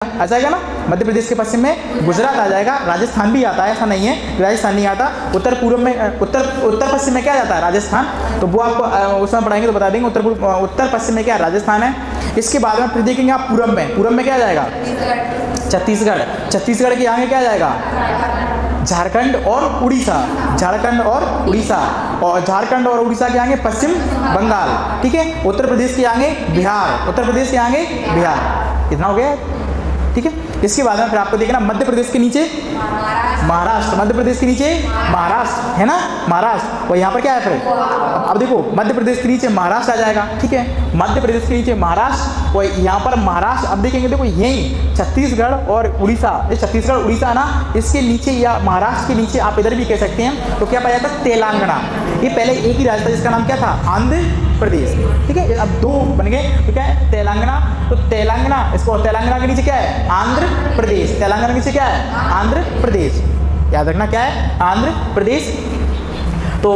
आ जाएगा ना। मध्य प्रदेश के पश्चिम में गुजरात आ जाएगा, राजस्थान भी आता है, ऐसा नहीं है राजस्थान नहीं आता। उत्तर पूर्व में उत्तर पश्चिम में क्या जाता है? राजस्थान। तो वो आपको उसमें पढ़ाएंगे तो बता देंगे। उत्तर पश्चिम में क्या है? राजस्थान है। इसके बाद में फिर देखेंगे आप पूरब में क्या आ जाएगा? छत्तीसगढ़। छत्तीसगढ़ के आगे क्या आ जाएगा? झारखंड और उड़ीसा। झारखंड और उड़ीसा, और झारखंड और उड़ीसा के आगे पश्चिम बंगाल। ठीक है। उत्तर प्रदेश के आगे बिहार। उत्तर प्रदेश के आगे बिहार। इतना हो गया। ठीक है। इसके बाद में फिर आपको देखना मध्य प्रदेश के नीचे महाराष्ट्र। मध्य प्रदेश के नीचे महाराष्ट्र है ना, महाराष्ट्र। और यहाँ पर क्या है फिर? अब देखो मध्य प्रदेश के नीचे महाराष्ट्र आ जाएगा। ठीक है। मध्य प्रदेश के नीचे महाराष्ट्र, और यहाँ पर महाराष्ट्र। अब देखेंगे देखो यही छत्तीसगढ़ और उड़ीसा, ये छत्तीसगढ़ उड़ीसा ना, इसके नीचे या महाराष्ट्र के नीचे आप इधर भी कह सकते हैं। तो क्या पाया जाता? तेलंगाना। ये पहले एक ही राज्य था जिसका नाम क्या था? आंध्र प्रदेश। ठीक है। अब दो बन गए। तो क्या है? तेलंगाना। तो तेलंगाना, इसको तेलंगाना के नीचे क्या है? आंध्र प्रदेश। तेलंगाना के नीचे क्या है? आंध्र प्रदेश। याद रखना क्या है? आंध्र प्रदेश। तो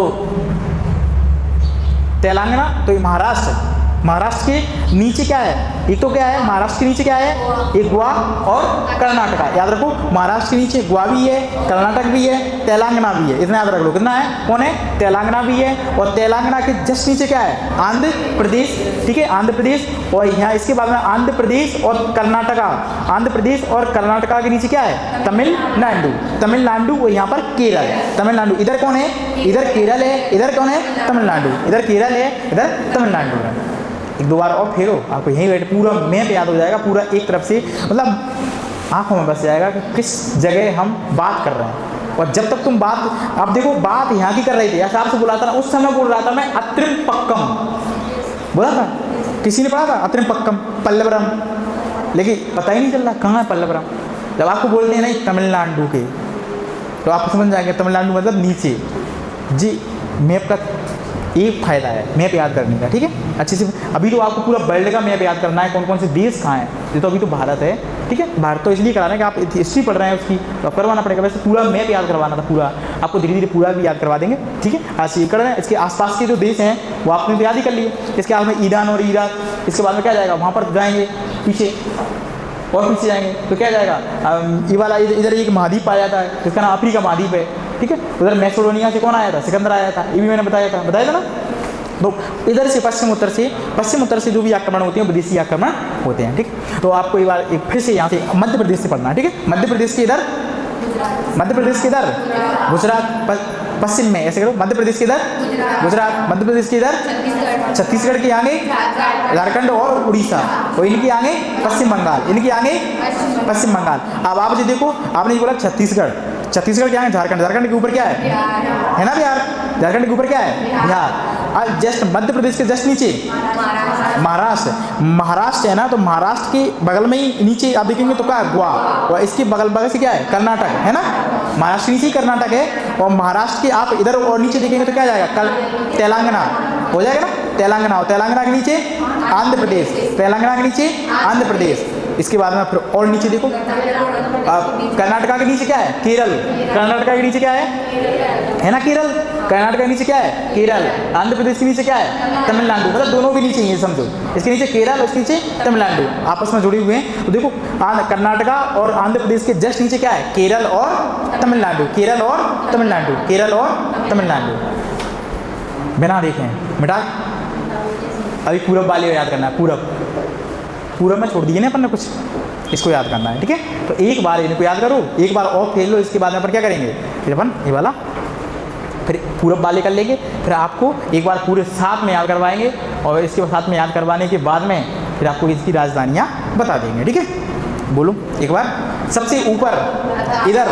तेलंगाना, तो ये महाराष्ट्र। महाराष्ट्र के नीचे क्या है? एक तो क्या है? महाराष्ट्र के नीचे क्या है? एक गोवा और कर्नाटका। याद रखो, महाराष्ट्र के नीचे गोवा भी है, कर्नाटक भी है, तेलंगाना भी है। इतना याद रख लो। कितना है? कौन है? तेलंगाना भी है। और तेलंगाना के जस्ट नीचे क्या है? आंध्र प्रदेश। ठीक है। आंध्र प्रदेश। और यहाँ इसके बाद में आंध्र प्रदेश और कर्नाटका। आंध्र प्रदेश और कर्नाटका के नीचे क्या है? तमिलनाडु। तमिलनाडु। और यहाँ पर केरल। तमिलनाडु। इधर कौन है? इधर केरल है। इधर कौन है? तमिलनाडु। इधर केरल है, इधर तमिलनाडु है। एक दो बार और फेरो, आपको यहीं बैठ पूरा मैप याद हो जाएगा। पूरा एक तरफ से मतलब आंखों में बस जाएगा कि किस जगह हम बात कर रहे हैं। और जब तक तुम बात, अब देखो बात यहाँ की कर रहे थे, ऐसा आपसे बोला था ना, उस समय बोल रहा था मैं अत्रिम पक्कम बोला था। किसी ने पढ़ा था अत्रिम पक्कम, पल्लवरम, लेकिन पता ही नहीं चल रहा कहाँ है पल्लवरम। जब आपको बोलते हैं नहीं तमिलनाडु के, तो आप समझ जाएंगे तमिलनाडु मतलब नीचे। जी मैप का एक फायदा है मैप याद करने का। ठीक है। अच्छे से अभी तो आपको पूरा वर्ल्ड का मैप याद करना है, कौन कौन से देश कहाँ हैं। ये तो अभी तो भारत है। ठीक है। भारत तो इसलिए करा रहे हैं कि आप हिस्ट्री पढ़ रहे हैं उसकी, तो आप करवाना पड़ेगा। वैसे पूरा मैप याद करवाना था, पूरा आपको धीरे धीरे पूरा भी याद करवा देंगे। ठीक है। आज ये कर रहे हैं। इसके आसपास के जो देश हैं वो आपने तो याद ही कर लिए। इसके बाद में ईरान और इराक। इसके बाद में क्या जाएगा? वहाँ पर जाएंगे पीछे और पीछे जाएंगे तो क्या जाएगा? ये वाला इधर एक महाद्वीप पाया जाता है जिसका नाम अफ्रीका महाद्वीप है। ठीक है। उधर मैसेडोनिया से कौन आया था? सिकंदर आया था। ये भी मैंने बताया था ना। तो इधर से पश्चिम उत्तर से जो भी आक्रमण होते हैं विदेशी आक्रमण होते हैं। ठीक। तो आपको एक बार एक फिर से यहाँ से मध्य प्रदेश से पढ़ना है। ठीक है। मध्य प्रदेश के इधर गुजरात पश्चिम में, ऐसे करो। मध्य प्रदेश के इधर गुजरात। मध्य प्रदेश के इधर छत्तीसगढ़ के आगे झारखंड और उड़ीसा। और इनके आगे पश्चिम बंगाल। इनके आगे पश्चिम बंगाल। अब आप जो देखो, आपने बोला छत्तीसगढ़। छत्तीसगढ़ के आगे झारखंड। झारखंड के ऊपर क्या है ना बिहार। झारखंड के ऊपर क्या है? बिहार। और जस्ट मध्य प्रदेश के जस्ट नीचे महाराष्ट्र है ना। तो महाराष्ट्र के बगल में ही नीचे आप देखेंगे तो क्या है? गोवा। और इसके बगल से क्या है? कर्नाटक है ना। महाराष्ट्र के नीचे ही कर्नाटक है। और महाराष्ट्र के आप इधर और नीचे देखेंगे तो क्या जाएगा? कल तेलंगाना हो जाएगा ना। तेलंगाना। और तेलंगाना के नीचे आंध्र प्रदेश। तेलंगाना के नीचे आंध्र प्रदेश। इसके बाद में फिर और नीचे देखो, कर्नाटका के नीचे क्या है? केरल। कर्नाटका के नीचे क्या है ना? केरल। कर्नाटक के नीचे क्या है? केरल। आंध्र प्रदेश के नीचे क्या है? तमिलनाडु। मतलब दोनों के नीचे ही है, समझो। इसके नीचे केरल, उसके नीचे तमिलनाडु, आपस में जुड़े हुए हैं। तो देखो कर्नाटका और आंध्र प्रदेश के जस्ट नीचे क्या है? केरल और तमिलनाडु। केरल और तमिलनाडु। केरल और तमिलनाडु। बिना देखें बेटा, अभी पूरब वाले याद करना है। पूरब में छोड़ दिए ना अपन ने कुछ, इसको याद करना है। ठीक है। तो एक बार इनको याद करो, एक बार और खेल लो। इसके बाद में अपन क्या करेंगे? फिर अपन ये वाला फिर पूरब वाले कर लेंगे। फिर आपको एक बार पूरे साथ में याद करवाएंगे, और इसके साथ में याद करवाने के बाद में फिर आपको इसकी राजधानियाँ बता देंगे। ठीक है। बोलो एक बार। सबसे ऊपर इधर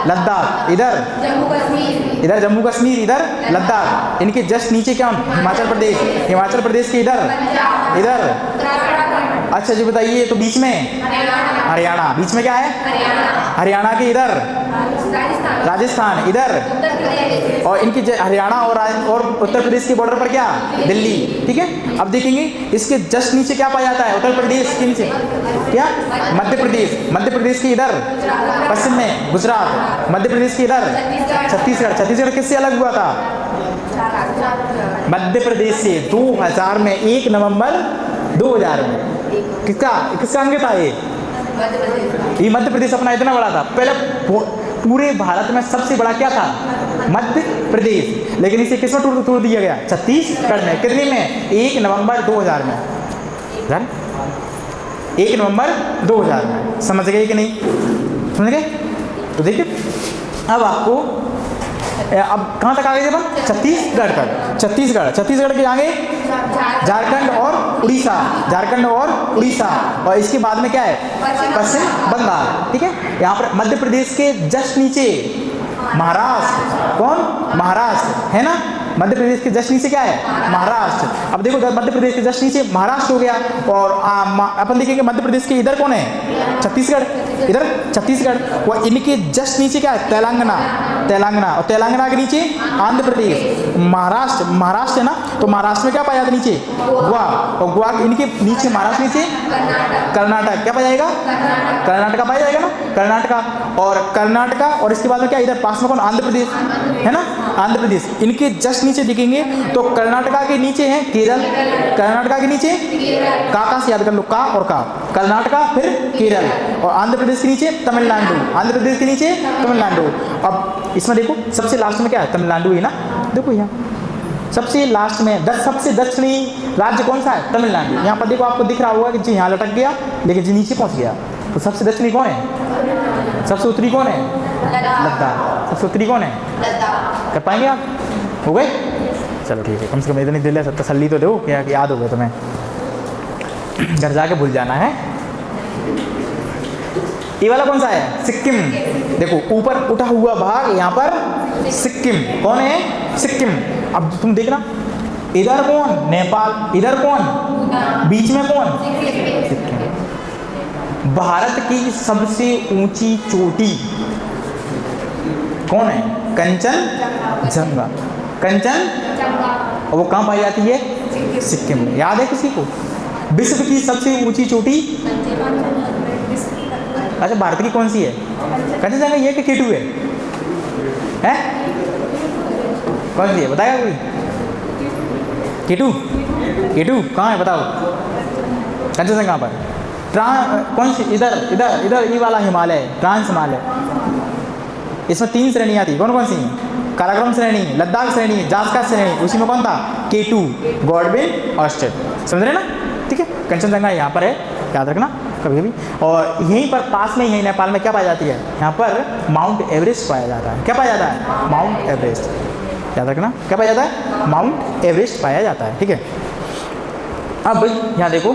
लद्दाख, इधर जम्मू कश्मीर, इधर लद्दाख। इनके जस्ट नीचे क्या? हिमाचल प्रदेश। हिमाचल प्रदेश के इधर अच्छा जी बताइए। तो बीच में हरियाणा। बीच में क्या है? हरियाणा के इधर राजस्थान, इधर और इनकी हरियाणा और उत्तर प्रदेश के बॉर्डर पर क्या? दिल्ली। ठीक है। अब देखेंगे इसके जस्ट नीचे क्या पाया जाता है? उत्तर प्रदेश के नीचे क्या? मध्य प्रदेश। मध्य प्रदेश के इधर पश्चिम में गुजरात। मध्य प्रदेश के इधर छत्तीसगढ़। छत्तीसगढ़ किससे अलग हुआ था? मध्य प्रदेश से 2000 में, 1 नवंबर 2000 में। किसका अंग था ये? ये मध्य प्रदेश अपना इतना बड़ा था पहले, पूरे भारत में सबसे बड़ा क्या था? मध्य प्रदेश। लेकिन इसे किस में तोड़ दिया गया? छत्तीसगढ़ में। कितने में? 1 नवंबर 2000 में। 1 नवंबर 2000 में। समझ गए कि नहीं? समझ गए? तो देखिए अब आपको अब कहाँ तक आ गए थे अपन? छत्तीसगढ़ तक। छत्तीसगढ़ के आगे झारखंड और उड़ीसा, झारखंड और उड़ीसा, और इसके बाद में क्या है? पश्चिम बंगाल। ठीक है, यहाँ पर मध्य प्रदेश के जस्ट नीचे महाराष्ट्र। कौन? महाराष्ट्र है ना। मध्य प्रदेश के जस्ट नीचे क्या है? महाराष्ट्र। अब देखो मध्य प्रदेश के जस्ट नीचे महाराष्ट्र हो गया, और अपन देखेंगे मध्य प्रदेश के इधर कौन है? छत्तीसगढ़। इधर छत्तीसगढ़, वो इनके जस्ट नीचे क्या है? तेलंगाना। और तेलंगाना के नीचे आंध्र प्रदेश। महाराष्ट्र है ना, तो महाराष्ट्र में क्या पाया जाता है? नीचे गोवा, और गोवा इनके नीचे महाराष्ट्र नीचे कर्नाटक। क्या पाया जाएगा? कर्नाटका पाया जाएगा ना, कर्नाटका। और कर्नाटका, और इसके बाद में क्या? इधर पास में कौन? आंध्र प्रदेश है ना, आंध्र प्रदेश। इनके जस्ट नीचे देखेंगे तो कर्नाटका के नीचे है केरल। कर्नाटका के नीचे का से याद कर लो, का और का, कर्नाटका फिर केरल, और आंध्र प्रदेश के नीचे तमिलनाडु। आंध्र प्रदेश के नीचे तमिलनाडु। अब इसमें देखो सबसे लास्ट में क्या है? तमिलनाडु है ना। देखो यहाँ सबसे लास्ट में सबसे दक्षिणी राज्य कौन सा है? तमिलनाडु। यहाँ पर देखो आपको दिख रहा होगा कि जी यहाँ लटक गया, लेकिन जी नीचे पहुँच गया। तो सबसे दक्षिणी कौन है? सबसे उत्तरी कौन है? लद्दाख। सबसे उत्तरी कौन है? कर पाएंगे आप? हो गए? चलो ठीक है, कम से कम इतनी दिल है, तसल्ली तो दो क्या याद हो गया तुम्हें, घर जाके भूल जाना है। ये वाला कौन सा है? सिक्किम। देखो ऊपर उठा हुआ भाग यहाँ पर सिक्किम। कौन है? सिक्किम। अब तुम देखना, इधर कौन? नेपाल। इधर कौन? बीच में कौन? सिक्किम। भारत की सबसे ऊंची चोटी कौन है? कंचनजंगा। और वो कहाँ पाई जाती है? सिक्किम में। याद है किसी को? विश्व की सबसे ऊंची चोटी? अच्छा, भारत की कौन सी है? कंचनजंगा ये कि केटू है? हैं? कौन सी है बताएगा कोई? केटू कहाँ है बताओ? कंचनजंगा पर कौन सी? इधर ये वाला हिमालय, ट्रांस हिमालय। इसमें 3 श्रेणियाँ थी। कौन सी? काराकोरम श्रेणी, लद्दाख श्रेणी, जास्का श्रेणी। उसी में कौन था? K2, Godwin Oersted. समझ रहे ना? ठीक है, कंचनजंगा यहाँ पर है, याद रखना कभी भी। और यहीं पर पास में, यहीं नेपाल में क्या पाई जाती है? यहाँ पर माउंट एवरेस्ट पाया जाता है। क्या पाया जाता है? Mount Everest. याद रखना, क्या पाया जाता है? माउंट एवरेस्ट पाया जाता है। ठीक है, अब यहाँ देखो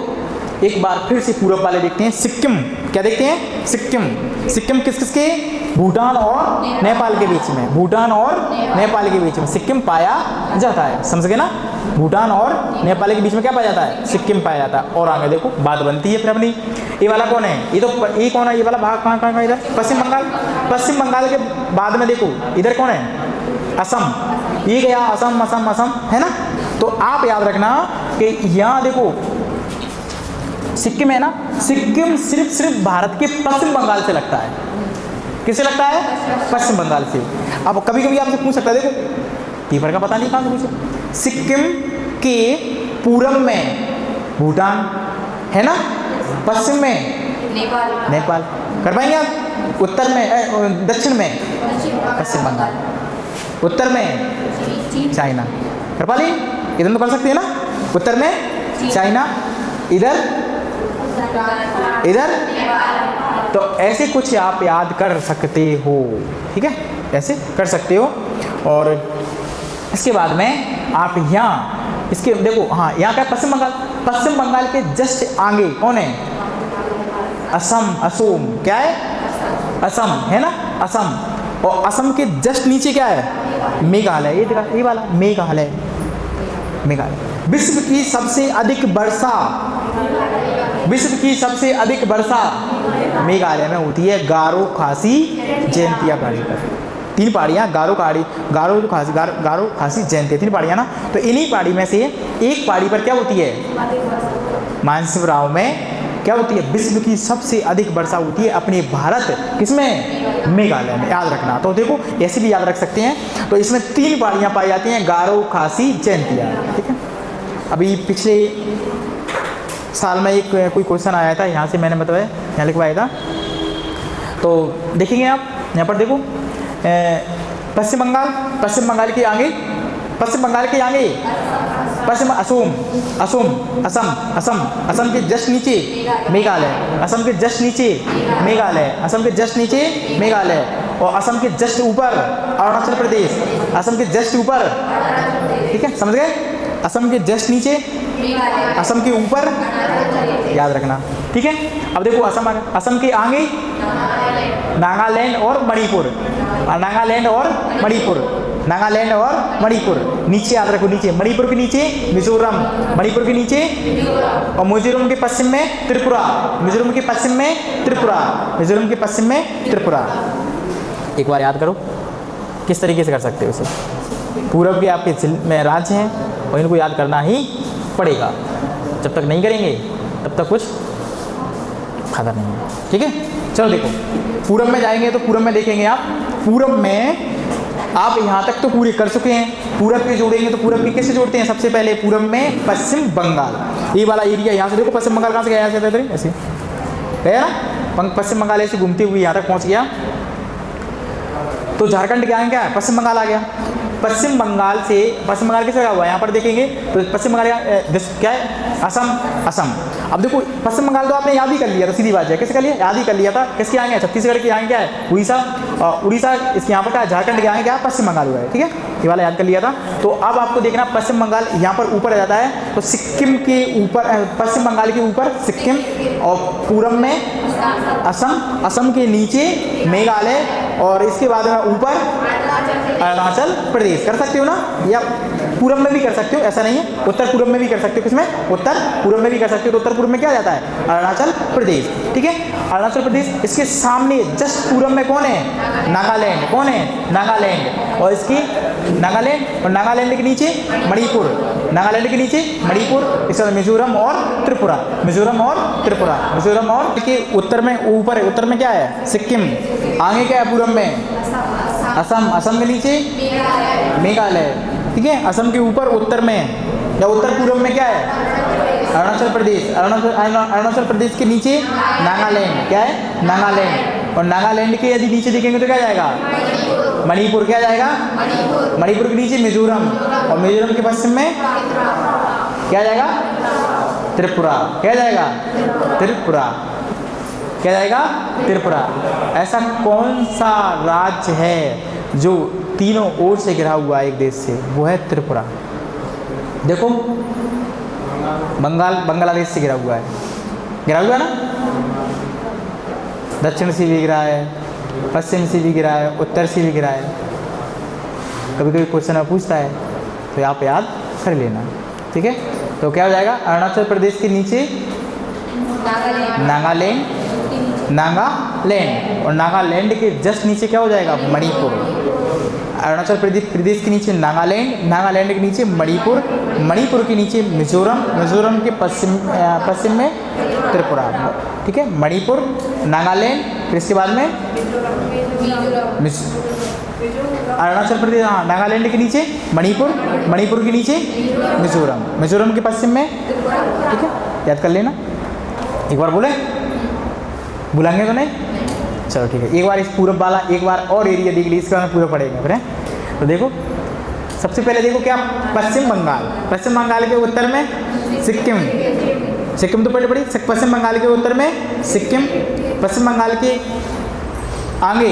एक बार फिर से पूरब वाले देखते हैं, सिक्किम। क्या देखते हैं? सिक्किम किस किस के? भूटान और नेपाल के बीच में। भूटान और नेपाल के बीच में सिक्किम पाया जाता है। समझ गए ना? भूटान और नेपाल के बीच में क्या पाया जाता है? सिक्किम पाया जाता है। और आगे देखो बात बनती है फिर अपनी, ये वाला कौन है? ये कौन है? ये वाला भाग कहाँ? इधर पश्चिम बंगाल। पश्चिम बंगाल के बाद में देखो इधर कौन है? असम। ये गया असम है ना। तो आप याद रखना कि यहाँ देखो सिक्किम है ना, सिक्किम सिर्फ भारत के पश्चिम बंगाल से लगता है। किससे लगता है? पश्चिम बंगाल से। अब कभी कभी आपसे पूछ सकता है, देखो पेपर का पता नहीं कहाँ से पूछे। सिक्किम के पूरब में भूटान है ना, पश्चिम में नेपाल। कर पाएंगे आप? उत्तर में दक्षिण में पश्चिम बंगाल, उत्तर में चाइना। कर पा ली? इधर तो कर सकते हैं ना, उत्तर में चाइना, इधर तो ऐसे कुछ आप याद कर सकते हो। ठीक है, ऐसे कर सकते हो। और इसके बाद में आप यहाँ इसके देखो, हाँ यहाँ क्या? पश्चिम बंगाल। पश्चिम बंगाल के जस्ट आगे कौन है? असम। क्या है? असम है ना, असम। और असम के जस्ट नीचे क्या है? मेघालय। ये देखा, ये वाला मेघालय। विश्व की सबसे अधिक वर्षा मेघालय में होती है, गारो, खासी, जयंतिया पहाड़ी पर। 3 पहाड़ियाँ, गारो, खासी, जयंतिया, 3 पहाड़ियाँ ना। तो इन्हीं पहाड़ी में से एक पहाड़ी पर क्या होती है? मानसरोवर में क्या होती है? विश्व की सबसे अधिक वर्षा होती है अपने भारत, किसमें? मेघालय में। याद रखना। तो देखो ऐसे भी याद रख सकते हैं। तो इसमें 3 पहाड़ियाँ पाई जाती हैं, गारो, खासी, जयंतिया। ठीक है, अभी पिछले साल में एक कोई क्वेश्चन आया था, यहाँ से मैंने बताया यहाँ लिखवाया था। तो देखेंगे आप यहाँ पर देखो पश्चिम बंगाल के आगे, पश्चिम बंगाल के आगे पश्चिम असम के जस्ट नीचे मेघालय, असम के जस्ट नीचे मेघालय, असम के जस्ट नीचे मेघालय, और असम के जस्ट ऊपर अरुणाचल प्रदेश, असम के जस्ट ऊपर, ठीक है समझ गए, असम के जस्ट नीचे, असम के ऊपर, याद रखना, ठीक है। अब देखो असम के आगे नागालैंड और मणिपुर, नागालैंड और मणिपुर, नीचे याद रखो, नीचे मणिपुर के नीचे मिजोरम, मणिपुर के नीचे, और मिजोरम के पश्चिम में त्रिपुरा, मिजोरम के पश्चिम में त्रिपुरा। एक बार याद करो किस तरीके से कर सकते हो इसे। पूरब के आपके में राज्य हैं और इनको याद करना ही पड़ेगा, जब तक नहीं करेंगे तब तक कुछ फायदा नहीं है, ठीक है। चलो देखो पूरब में जाएंगे तो पूरब में देखेंगे आप, पूरब में आप यहाँ तक तो पूरे कर चुके हैं। पूरब के जोड़ेंगे तो पूरब के कैसे जोड़ते हैं, सबसे पहले पूरब में पश्चिम बंगाल, ये वाला एरिया यहाँ से देखो, पश्चिम बंगाल कहाँ से गया, ऐसे गया ना, पश्चिम बंगाल ऐसे घूमते हुए यहाँ तक पहुँच गया, तो झारखंड के आगे क्या है, पश्चिम बंगाल आ गया। पश्चिम बंगाल कैसे हुआ यहाँ पर देखेंगे तो पश्चिम बंगाल क्या है, असम। अब देखो पश्चिम बंगाल तो आपने याद ही कर लिया था, सीधी बात है, कैसे कर लिया, याद ही कर लिया था। किसके आगे है, छत्तीसगढ़ के आगे क्या है, उड़ीसा, इसके यहाँ पर क्या है, झारखंड के आगे क्या है, पश्चिम बंगाल हुआ है, ठीक है, ये वाला याद कर लिया था। तो अब आपको देखना पश्चिम बंगाल यहाँ पर ऊपर आ जाता है, तो सिक्किम के ऊपर, पश्चिम बंगाल के ऊपर सिक्किम, और पूरब में असम के नीचे मेघालय, और इसके बाद में ऊपर अरुणाचल प्रदेश। कर सकते हो ना, या पूरब में भी कर सकते हो, ऐसा नहीं है, उत्तर पूरब में भी कर सकते हो, किसमें, उत्तर पूरब में भी कर सकते हो। तो उत्तर पूरब में क्या जाता है, अरुणाचल प्रदेश, ठीक है, अरुणाचल प्रदेश। इसके सामने जस्ट पूरब में कौन है, नागालैंड, कौन है, नागालैंड, और इसकी नागालैंड, और नागालैंड के नीचे मणिपुर, नागालैंड के नीचे मणिपुर, इसके बाद मिजोरम और त्रिपुरा, मिजोरम और के उत्तर में, ऊपर उत्तर में क्या है, सिक्किम, आगे क्या है पूरब में, असम के नीचे मेघालय, ठीक है, असम के ऊपर उत्तर में, या उत्तर पूर्व में क्या है, अरुणाचल प्रदेश, अरुणाचल प्रदेश के नीचे नागालैंड, क्या है, नागालैंड, और नागालैंड के यदि नीचे देखेंगे तो क्या जाएगा, मणिपुर, क्या जाएगा, मणिपुर के नीचे मिजोरम, और मिजोरम के पश्चिम में क्या जाएगा, त्रिपुरा, क्या जाएगा, त्रिपुरा। ऐसा कौन सा राज्य है जो तीनों ओर से घिरा हुआ है एक देश से, वो है त्रिपुरा। देखो बांग्लादेश से घिरा हुआ है ना, दक्षिण से भी घिरा है, पश्चिम से भी घिरा है, उत्तर से भी घिरा है। कभी कभी क्वेश्चन पूछता है तो आप याद कर लेना, ठीक है। तो क्या हो जाएगा, अरुणाचल प्रदेश के नीचे नागालैंड, और नागालैंड के जस्ट नीचे क्या हो जाएगा, मणिपुर। अरुणाचल प्रदेश के नीचे नागालैंड के नीचे मणिपुर के नीचे मिजोरम के पश्चिम में त्रिपुरा, ठीक है, मणिपुर, नागालैंड, फिर इसके बाद में अरुणाचल प्रदेश, नागालैंड के नीचे मणिपुर के नीचे मिजोरम के पश्चिम में, ठीक है, याद कर लेना। एक बार बोले, बुलाएंगे तो नहीं, चलो ठीक है। एक बार इस पूरब वाला एक बार और एरिया देख लीजिए, इसके बाद पूरा पड़ेगा फिर। तो देखो सबसे पहले देखो क्या, पश्चिम बंगाल के उत्तर में सिक्किम तो पड़ी, पश्चिम बंगाल के उत्तर में सिक्किम, पश्चिम बंगाल के आगे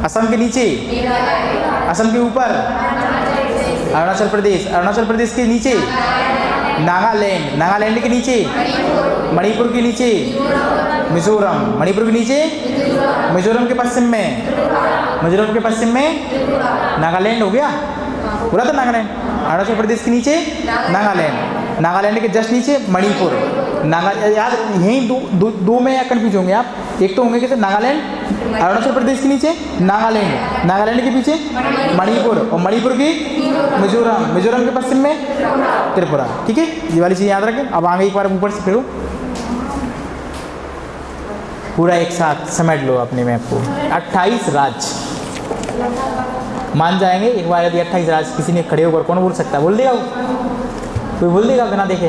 असम के नीचे, असम के ऊपर अरुणाचल प्रदेश के नीचे नागालैंड के नीचे मणिपुर के नीचे मिजोरम, मणिपुर के नीचे मिजोरम के पश्चिम में नागालैंड हो गया, बोला था नागालैंड। अरुणाचल प्रदेश के नीचे नागालैंड के जस्ट नीचे मणिपुर, याद यहीं दो में या कन्फ्यूज होंगे आप। एक तो होंगे कैसे, नागालैंड, अरुणाचल प्रदेश के नीचे नागालैंड के पीछे मणिपुर, और मणिपुर की मिजोरम के पश्चिम में त्रिपुरा, ठीक है, ये वाली चीज़ याद रखें। अब आगे एक बार ऊपर से फिरो, पूरा एक साथ समेट लो अपने मैप को। 28 राज्य मान जाएंगे एक बार, यदि 28 राज्य किसी ने खड़े होकर, कौन बोल सकता है, बोल देगा कोई बोल देगा बिना देखे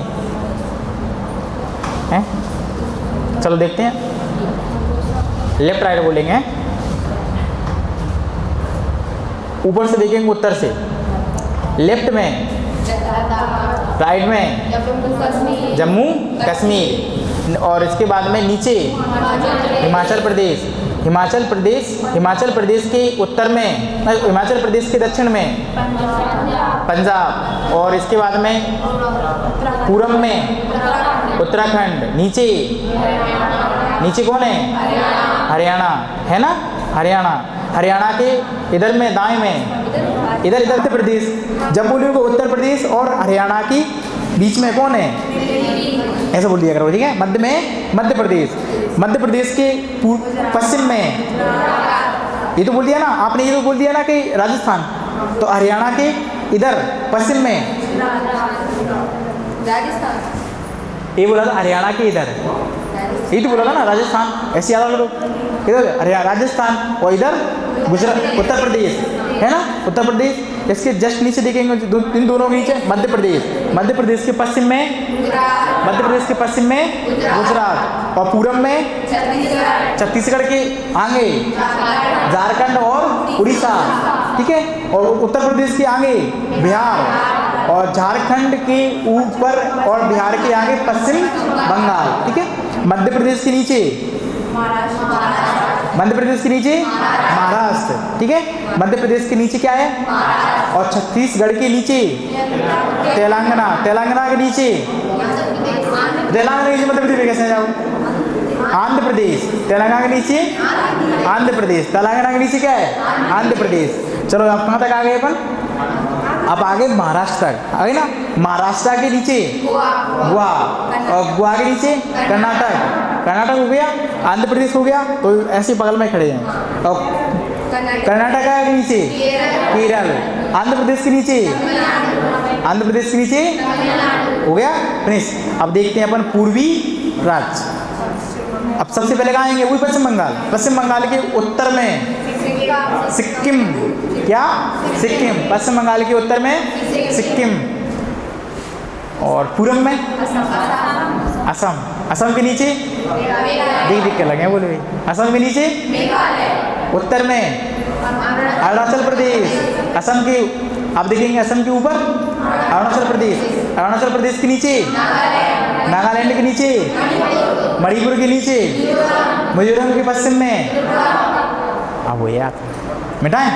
हैं, चलो चलो देखते हैं, लेफ्ट राइट बोलेंगे, ऊपर से देखेंगे उत्तर से, लेफ्ट में, राइट में जम्मू कश्मीर, और इसके बाद में नीचे हिमाचल प्रदेश, हिमाचल प्रदेश के उत्तर में, हिमाचल प्रदेश के दक्षिण में पंजाब, और इसके बाद में पूरब में उत्तराखंड, नीचे कौन है, हरियाणा है ना, हरियाणा के इधर में दाएं में, इधर उत्तर प्रदेश, जब बोलिएगा उत्तर प्रदेश और हरियाणा की बीच में कौन है, ऐसा बोल दिया करो, ठीक है। मध्य में मध्य प्रदेश के पश्चिम में, ये तो बोल दिया ना आपने, ये तो बोल दिया ना कि राजस्थान, तो हरियाणा के इधर पश्चिम में, ये बोला था हरियाणा के इधर, ये तो बोला था ना राजस्थान, ऐसे याद करो, इधर हरियाणा राजस्थान, और इधर गुजरात, उत्तर प्रदेश है ना, उत्तर प्रदेश, इसके जस्ट नीचे देखेंगे, इन दोनों के नीचे मध्य प्रदेश के पश्चिम में गुजरात, और पूरब में छत्तीसगढ़ के आगे झारखंड और उड़ीसा, ठीक है, और उत्तर प्रदेश के आगे बिहार, और झारखंड के ऊपर और बिहार के आगे पश्चिम बंगाल, ठीक है। मध्य प्रदेश के नीचे महाराष्ट्र, ठीक है, मध्य प्रदेश के नीचे क्या है, और छत्तीसगढ़ के नीचे तेलंगाना के नीचे, मध्य प्रदेश कैसे जाओ, आंध्र प्रदेश, तेलंगाना के नीचे आंध्र प्रदेश, तेलंगाना के नीचे क्या है, आंध्र प्रदेश। चलो आप कहाँ तक आ गए अपन, अब आगे महाराष्ट्र तक आ गए ना, महाराष्ट्र के नीचे गोवा, और गोवा के नीचे कर्नाटक हो गया, आंध्र प्रदेश हो गया, तो ऐसे बगल में खड़े हैं, और कर्नाटक के नीचे केरल, आंध्र प्रदेश के नीचे हो गया फिनिश। अब देखते हैं अपन पूर्वी राज्य, अब सबसे पहले कहाँ आएंगे, वही पश्चिम बंगाल के उत्तर में सिक्किम, पश्चिम बंगाल के उत्तर में सिक्किम, और पूरब में असम के नीचे, देख के लगे बोले, असम के नीचे उत्तर में अरुणाचल प्रदेश, असम के, आप देखेंगे असम के ऊपर अरुणाचल प्रदेश के नीचे नागालैंड के नीचे, मणिपुर के नीचे, मिजोरम के पश्चिम में, अब वो याद मिटाएं।